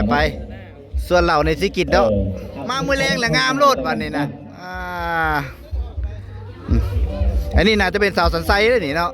ไปส่วนเหล่าในสิกิจเนาะมามือแรงแหละงามโลดวันนี้นะอันนี้น่าจะเป็นสาวสันไซเลยนี่เนาะ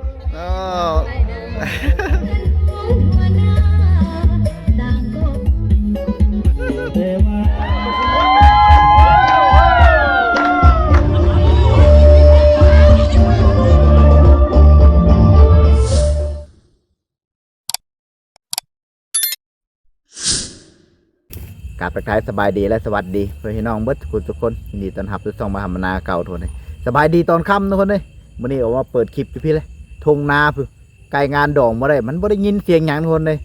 กราบทักทายสบายดีและสวัสดีเพื่อนพี่น้องเบิดทุกคนยินดีต้อนรับทุกท่านมาทำนาเก่าทุกคนเลยสบายดีตอนค่ำทุกคนเลยวันนี้ออกมาเปิดคลิปพี่เลยทงนาคือไกลงานดองมาได้มันไม่ได้ยินเสียงอย่างทุกคนเลย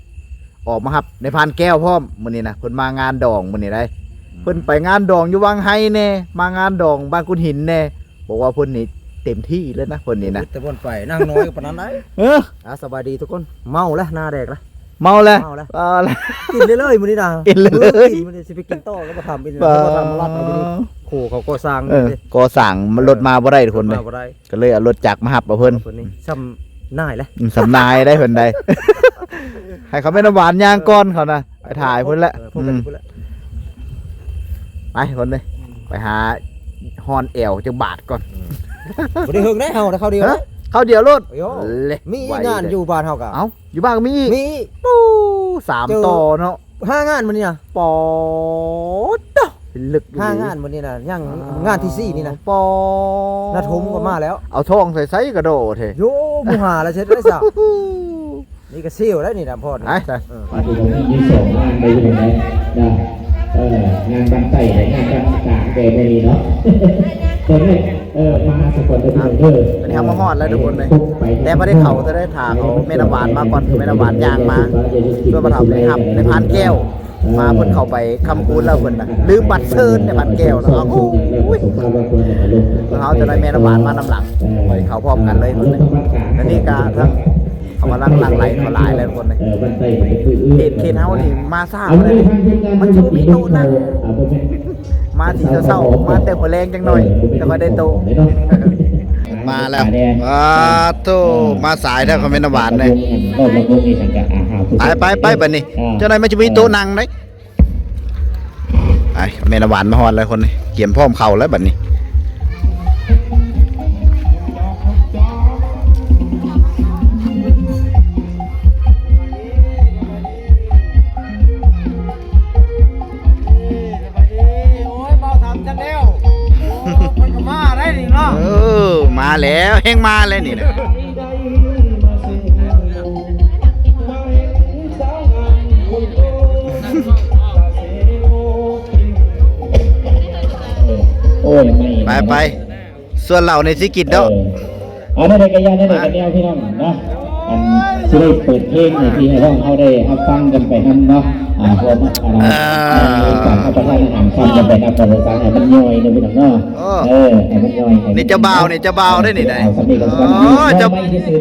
ออกมาครับในพานแก้วพร้อมวันนี้นะเพิ่นมางานดองวันนี้ได้เพิ่นไปงานดองอยู่วังไฮแน่มางานดองบ้านกุนหินแน่บอกว่าเพิ่นนี่เต็มที่เลยนะเพิ่นนี่นะแต่บนไปนั่งน้อยกับปนั้นได้สบายดีทุกคนเมาแล้วหน้าแดกแล้วเมาแล้วกินเลยๆมื้อนี้นะกินเลยมื้อนี้สิไปกินต่อแล้วมาทำเป็นมาทำรัดมื้อนี้โคเขาก็สร้างก็สั่งมันรถมาบ่ได้ทุกคนเลยก็เลยเอารถจักรมาหับเอาเพิ่นซ้ำนายแล้วซ้ำนายได้เพิ่นได้ให้เขาไม่น้ำหวานย่างก้อนเขานะไปถ่ายเพิ่นละไปคนเลยไปหาฮอนแอวจังบาทก่อนบ่ได้หึงได้เฮาแต่เขาเดียวเขาเดียวรถมีงานอยู่บ้านเฮากะเอ้าอยู่บ้านมีปู3ต่อเนาะ5งานมื้อนี้นะปอดลึก5งานมื้อนี้นะยังงานที่4นี่นะปอนาทมก็มาแล้วเอาทองใส่กระโดดเถอะโยมูหาแล้วเช็ดได้ซะนี่ก็ซิ่วได้นี่นะพ่อไอ้มาดูตรงนี้ยืนส่งงานไปอยู่ไหนได้งานบันไต่งานบันกลางแกไม่มีเนาะตอนนี้มาสกลได้เป็นอันนี้เขามาฮอดแล้วทุกคนเลยแต่ไม่ได้เขาจะได้ถาเขาแม่น้ำหวานมาก่อนคือแม่น้ำหวานยางมาเพื่อมาทำเลยครับในพานแก้วมาเพิ่นเข้าไปคำคูณแล้วเพิ่นนะลืมบัตรเชิญในพานแก้วแล้วโอ้ยเขาจะได้แม่น้ำหวานมานำหลังไปเขาพร้อมกันเลยคนเลยและนี่ก็ทั้งเขามาลังไหลเขาหลายเลยคนเลยเขตเฮานี่มาซ่าเลยมันชูมีโตนะมาทีเศร้ามาแต่หัวแรงจังหน่อยแต่ก็ได้โตมาแล้วโตมาสายแล้วเขาไม่น้ำหวานเลยไปบัดนี้เจ้านายไม่จะมีโตนั่งเลยไอ้แม่น้ำหวานมาฮอดเลยคนนี้เกี่ยมพร้อมเข่าแล้วบัดนี้มาแล้วเฮงมาเลยนี่นะไปส่วนเหล่าในสิกิจเนาะได้ในกระยาได้ในกระแนวพี่น้องเนาะจะได้เปิดเพลงในที่ให้ห้องเขาได้รับฟังกันไปนั่นเนาะพอมาการเข้าประทานอาหารคำกันไปนับประสานให้มันย่อยเลยพี่น้องเนาะให้มันย่อยนี่จะเบาได้นี่ได้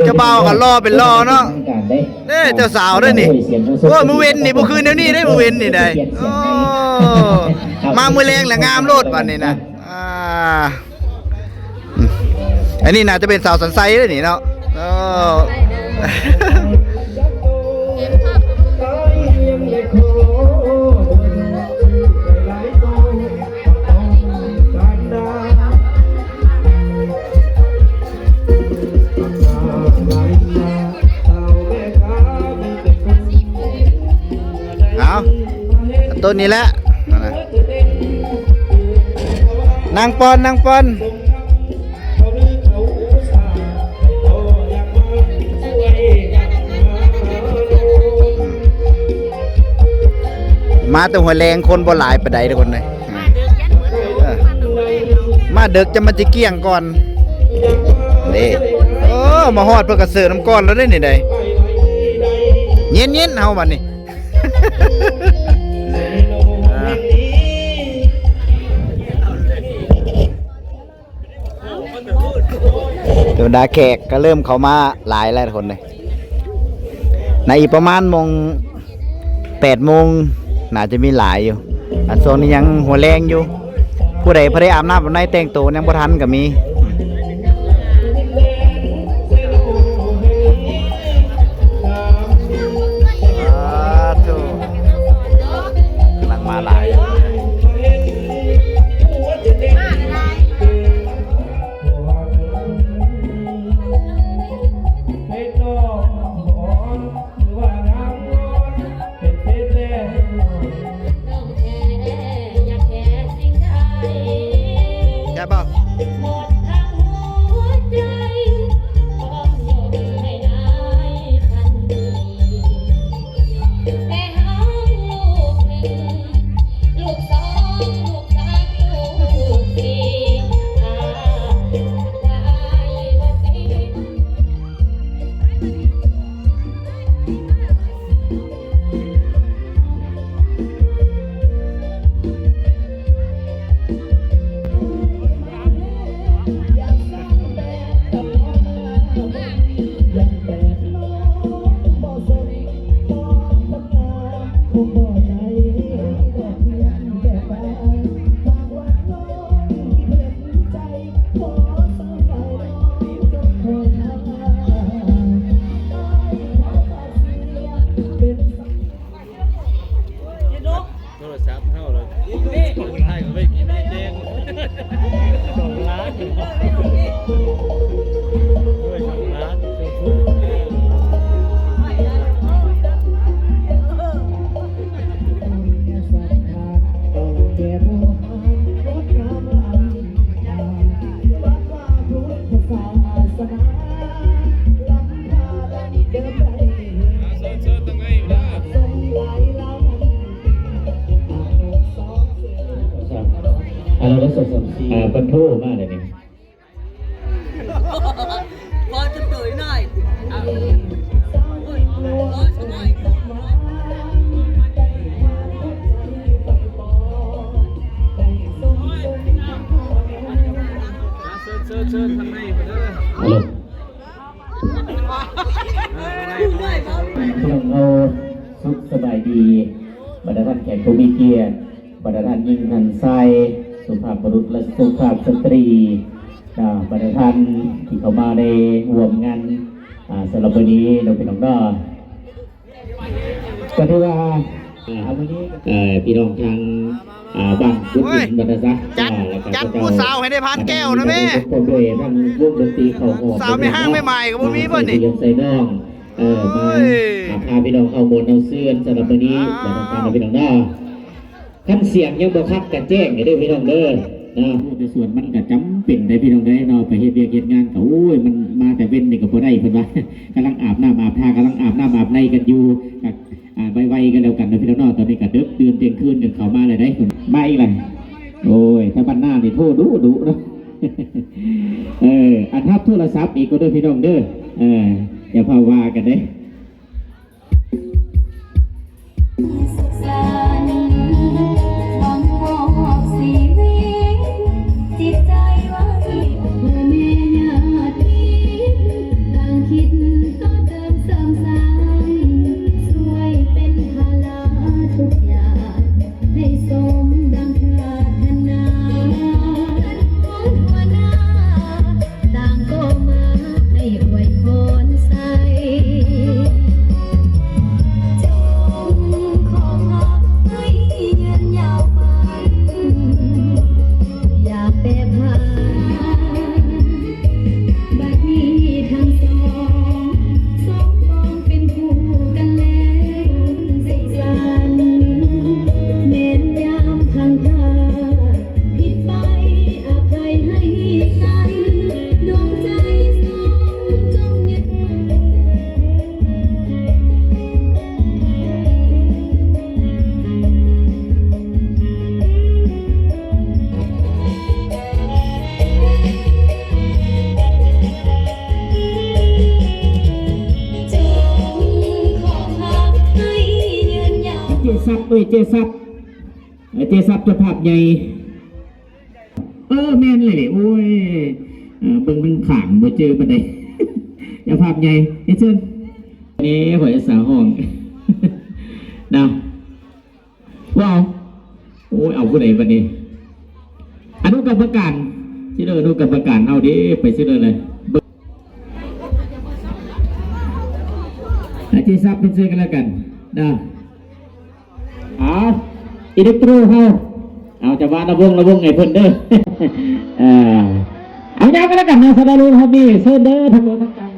จะเบากับล่อเป็นล่อเนาะนี่เจ้าสาวได้นี่โอ้มือเว้นนี่บุคืนเดี๋ยวนี้ได้มือเว้นนี่ได้มามือแรงแหละงามโลดวันนี้นะอันนี้น่าจะเป็นสาวสันไซเลยนี่เนาะเอาต้นนี้แหละนางปอนมาแต่หัวแรงคนบ่หลายประใดทุกคนเลยมาเด็กจะมาจิเกี่ยงก่อนนี่มาฮอดเพื่อกระเสือน้ำก้อนแล้วได้นี่ได้เย็นเฮาบัดนี้เดี๋ยวดาแขกก็เริ่มเข้ามาหลายแล้วทุกคนเลยในอีกประมาณ8 โมงน่าจะมีหลายอยู่โซนนี้ยังหัวแรงอยู่ผู้ใดพอได้อาบน้ำในแต่งตัวยังบ่ทันก็มี แกบอก โทรศัพท์เท่าเลยส่งไลน์ก็ไม่แจ้งส่งร้านด้วยส่งร้านส่งชุดเราได้สดบรรทุกมากเลยนี่ พอจะตื่นหน่อยสมัย เชิญทางในไปเลย ฮัลโหลพี่น้องเราสุขสบายดีบรรดาท่านแขกผู้มีเกียรติบรรดาท่านยิ่งทันไซสุภาพบุรุษและสุภาพสตรีบรรดาท่านที่เข้ามาในร่วมงานสำหรับวันนี้เราเป็นน้องก็ถือว่าวันนี้พี่น้องทางบ้านพุทธินบรรดาซัก จัดผู้สาวให้ได้พันแก้วนะแม่ คนด้วยท่านวงดนตรีเขาหอ สาวไม่ห้างไม่ใหม่ก็บ่มีเพิ่นนี่ ใส่น้องมาพาพี่น้องเอาบนเอาเสื้อสำหรับวันนี้บรรดาท่านพี่น้องได้ขั้นเสียงยังบ่คักกันแจ้งเด้อพี่น้องเด้อนะแต่ส่วนมันก็จำเป็นได้พี่น้องได้เนาะไปเฮ็ดเวียกเฮ็ดงานก็โอ้ยมันมาแต่เว้นนี่ก็บ่ได้เพิ่นว่ากำลังอาบน้ำอาบท่ากำลังอาบน้ำอาบในกันอยู่ไวๆกันแล้วกันนะพี่น้องเนาะตอนนี้ก็ดึกตื่นเที่ยงคืนกันเข้ามาเลยได้เพิ่นมาอีกเลยโอ้ยถ้าบ้านหน้านี่โทษดุเนาะอันทับโทรศัพท์อีกก็เด้อพี่น้องเด้ออย่าพาว่ากันเด้ จิตใจว่าที่พ่อแม่ญาติต่างคิดก็เติมเสริมสร้างช่วยเป็นภาระทุกอย่างให้สมดังปรารถนาหัวหน้าต่างก็มาให้อวยพรใส่จงขอพักให้ยืนยาวไปอย่าแปรผันบัดนี้ทั้งสองมองเป็นคู่กันแล้วสิสันแม้นยามทางพลาดผิดไปอภัยให้กันดวงใจสองจงยึด จงขอพักให้ยืนยาว เจซับเจซับเจะภาพใหญ่แม่นเลยโอ้ยเบิ่งมันขังบ่เจอปานใด เจะภาพใหญ่เชิญนี่ข่อยสาวห้อง นะว้าวโอ้ยเอาผู้ใดบัดนี้อนุกรรมการสิเด้ออนุกรรมการเอาดิไปสิเด้อเลยเจซับเป็นเสื้อกันแล้วกันนะอิเล็กโทรเฮาเอาจะว่าระวงไงเพิ่นเด้อ เอาอย่างกันแล้วกันนะสดารุนครับนี่เชิญเด้อทั้งหมดทั้งกลาง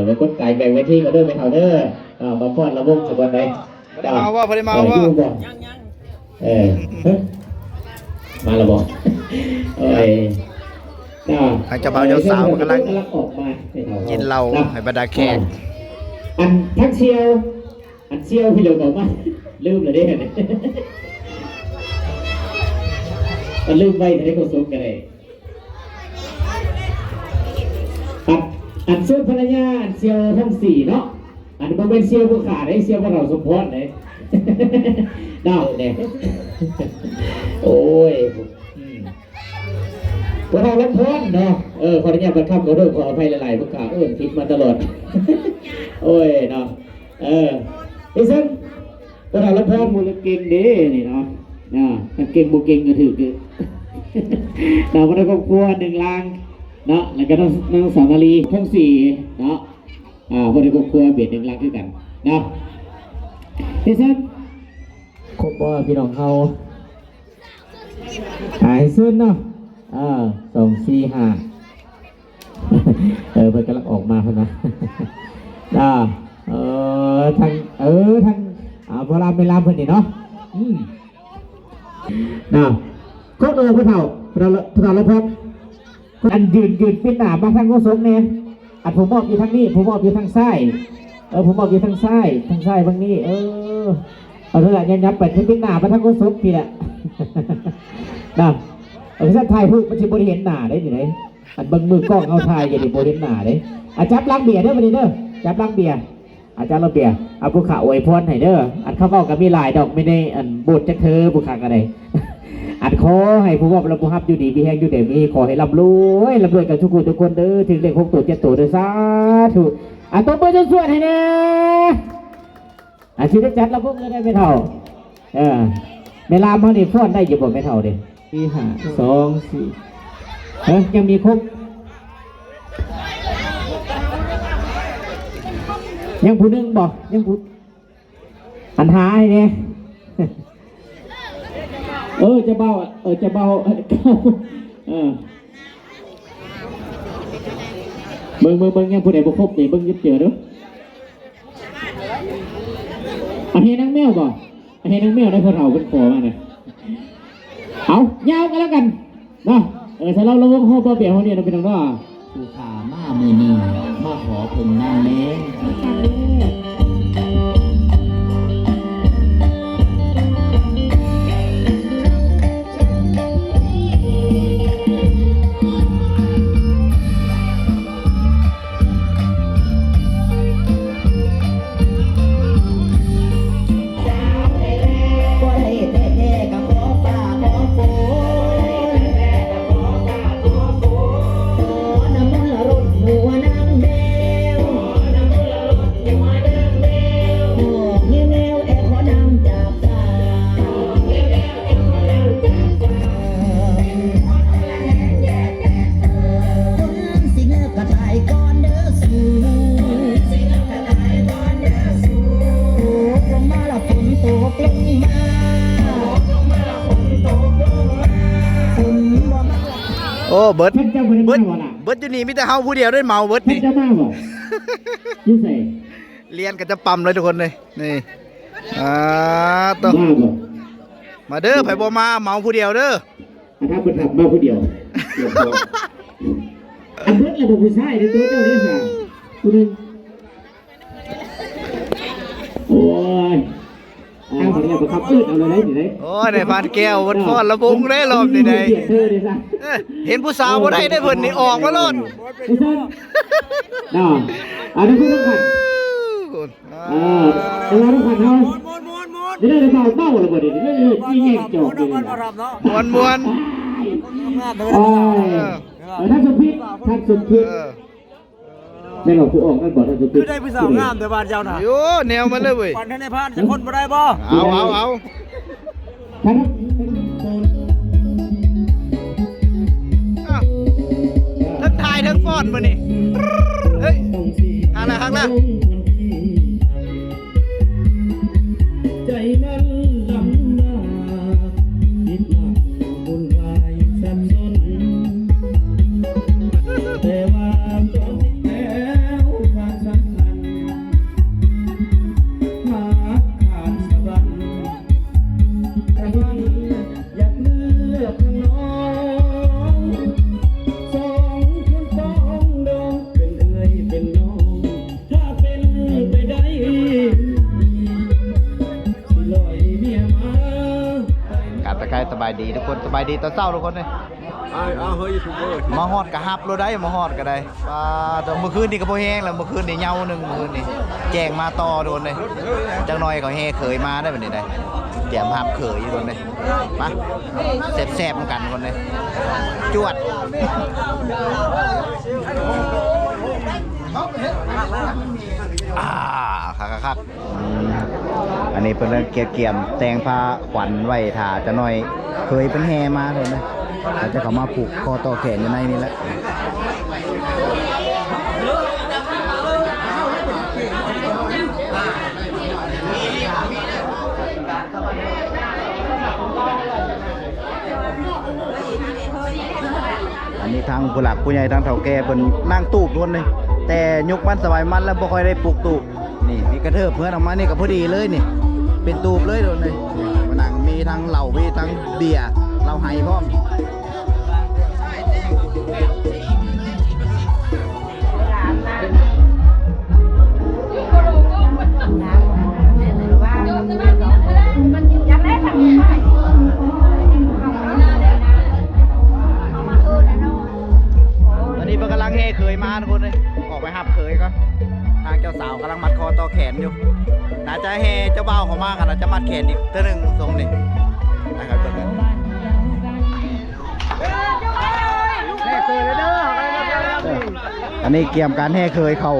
มากดไก่แบ่งไว้ที่มาเด้อไม่เท่าเด้อมาฟ้อนระวงสักวันไหน มาว่าพอได้มาว่า มาแล้วบอกทางเจ้าบ่าวเจ้าสาวมันกำลัง ออกมากินเหล้าให้บรรดาแขก อันทักเชียวพี่เหลือบอกว่าลืมเลยได้ไงมันลืมไว้ในโคซุกกันเลยอันเสื้อภรรยาอันเซียวทั้งสี่เนาะอันมันเป็นเซียวผู้ขาได้เซียวพวกเราสมพรเลยเนาะเนี่ยโอ้ยพวกเราล้ำพ้นเนาะขออนุญาตประทับขอโทษขออภัยหลายๆผู้ขาผิดมาตลอดโอ้ยเนาะไอ้ซึ่งพวกเราล้ำพ้นมูลเก่งดีนี่เนาะเก่งบุเก่งก็ถือคือเราพวกเราครอบครัว1 ล้านเนาะแล้วก็น้องสาวนาลีทั้ง4เนาะพวกเราครอบครัวเบียด1 ล้านคือกันเนาะไอ้ซึ่งครบว่าพี่น้องเขาหายซึ่งเนาะ2 4 5เพิ่นกำลังออกมาเพิ่นนะทางพอรามเวลาเพิ่นนี่เนาะก็พระเฒ่าแล้วพร้อมอันยืนเป็นหน้ามาทางโกศลเนี่ยอันผมมอบอยู่ทางนี้ผมมอบอยู่ทางซ้ายผมมอบอยู่ทางซ้ายบางนี้เอาเถอะยับไปเป็นหน้ามาทางโกศลพี่แหละภาษาไทยพูดมันจะบริเห็นหน้าได้ไหนอันเบิ่งมือกล้องเอาไทยจะได้บริเห็นหน้าได้จับลังเบียร์เด้อวันนี้เด้อจับลังเบียร์อาจารย์เราเบียร์เอาผู้ขาอวยพรให้เด้ออันเขาบอกกับมีหลายดอกไม่ได้อันบทจะเธอผู้ขาอะไรอันขอให้ผู้ว่าเราผู้ฮับอยู่ดีมีแห้งอยู่เดี๋ยวมีขอให้ร่ำรวยกับทุกคนเด้อถึงเลข6 ตัว 7 ตัวเด้อสาธุตัวเบอร์จะสวดให้เด้อชีวิตจัดเราพวกนี้ได้ไม่เท่าเวลามาเนี่ยฟ้อนได้อยู่บ่ไม่เท่าเด้4 5 2 4ยังมีครบยังผู้นึงบอกยังผู้ปัญหาเนี่ยจะเบาเบิ่งยังผู้ใดบ่ครบนี่เบิ่งยึดเจอเด้อเฮ็ดนางแมวบ่เฮ็ดนางแมวได้พอเฒ่าเพิ่นขอมาน่ะเอายาวกันแล้วกันเนาะถ้าเราลงห้องบ่เปียกห้องนี้เราเป็นจังได๋ผู้ขามามื้อนี้มาขอเพิ่นนางแม่โอ้เบิร์ดอยู่นี่มีแต่เฮาผู้เดียวได้เมาเบิร์ดนี่เรียนกันจะปั๊มเลยทุกคนเลยนี่ตัวมาเด้อไผบ่มาเมาผู้เดียวเด้อถ้าเพิ่นขับมาผู้เดียวอันเบิร์ดระบบผู้ชายในตัวเจ้านี่ค่ะผู้นึงโอ้ยเอาเดี๋ยวขับปืดเอาเลยได้โอ้ยในบ้านแก้ววันฟ้อนระบงได้รอบนี่ได้เห็นผู้สาวบ่ได้เพิ่นนี่ออกมาโลดอันนี้คือต้องขัดเราต้องขัดเขาเดี๋ยวเราเบ้าเลยบ่เดี๋ยวที่แยกจบเลยมวนท่านสุพิษแม่หลวงผู้ออกนั่นบอกท่านสุพิษได้ผู้สาวงามแต่บ้านเจ้าน่ะโย่แนวมันเลยเว้ยปันท่านในพานจะคนบ่ได้บ่เอาทั้งทายทั้งฟ้อนมานี่เฮ้ยหักละใจมันลำหน้าคิดมากวุ่นวายสับสนแต่ว่าตอน แต่กายสบายดีทุกคนสบายดีตอนเช้าทุกคนเลย เฮ้ยทูบเบอร์ มาฮอดกะฮับเราได้มาฮอดก็ได้แต่เมื่อคืนนี่ก็บ่แห้งแล้วเมื่อคืนนี่เหงาหนึงเมื่อคืนนี่แจ้งมาต่อโดนเลยจังหน่อยเขาแห่เคยมาได้บัดนี้ได้เตรียมภาพเคยอยู่โดนเลยมาแซ่บๆกันคนเลยจวดครับอันนี้เป็นเกี่ยมแต่งผ้าขวัญไว้ถ่าจะหน่อยเคยเป็นแห่มาเลยนะเราจะเข้ามาผูกคอต่อแขนอยู่ในนี้แหละอันนี้ทางผู้หลักผู้ใหญ่ทางเฒ่าแก่เป็นนั่งตูบล้วนเลยแต่ยุคมันสมัยมันแล้วบ่ค่อยได้ปลูกตูบนี่มีกระเทิบเพื่อนออกมานี่ก็พอดีเลยนี่เป็นตูบเลยโดนเลยมานั่งมีทั้งเหล้ามีทั้งเบียร์เหล้าไห้พร้อมตอนนี้เป็นกำลังเฮเคยมาทุกคนเลยออกไปหับเคยก็ทางเจ้าสาวกำลังมัดคอต่อแขนอยู่น่าจะเฮเจ้าบ่าวเขามากกันนะจะมัดแขนอีกตัวหนึ่งทรงนี่นะครับตัวนี้แห่เคยเลยเด้ออันนี้เกี่ยมการแห่เคยเขา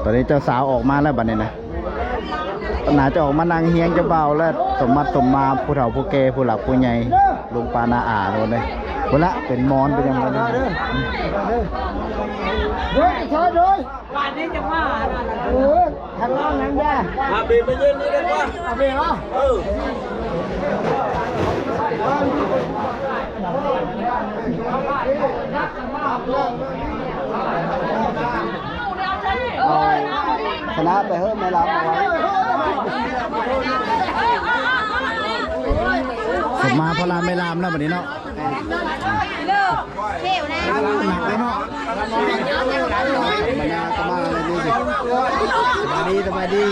ตอนนี้เจ้าสาวออกมาแล้วบัดนี้นะน่าจะออกมานั่งเฮียงเจ้าบ่าวแล้วสมมัติสมมาผู้เฒ่าผู้แก่ผู้หลักผู้ใหญ่ลุงปานาอาโน่นเลยคนละเป็นมอนเป็นยังไงเฮ้ยชอยเลยวันนี้จะมาทางน้องนั่งได้อาบีไปยืนนี่ได้ป่ะอาบีเหรอชนะไปเฮ้ยไม่รับเอาไว้สมมาพลาไม่ลามแล้วแบบนี้เนาะหนักเลยเนาะมาตมาอะไรนี่สบายดี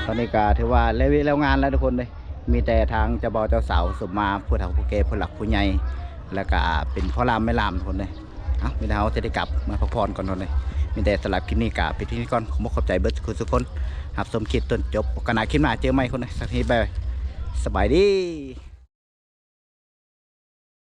ตอนนี้ก็ถือว่าแล้วงานแล้วทุกคนเลยมีแต่ทางเจ้าบ่าวเจ้าสาวสมมาผู้เฒ่าผู้แก่ผู้หลักผู้ใหญ่แล้วก็เป็นพ่อรามแม่รามทุกคนเลยมีแต่เขาจะได้กลับมาพักผ่อนก่อนทุกคนเลยมีแต่สลับคลิปนี้กับพี่ที่ก่อนผมขอบใจเบิร์ดทุกคนครับสมคิดต้นจบกันหน้าคลิปหน้าเจอไหมคนเลยสักทีไปสบายดี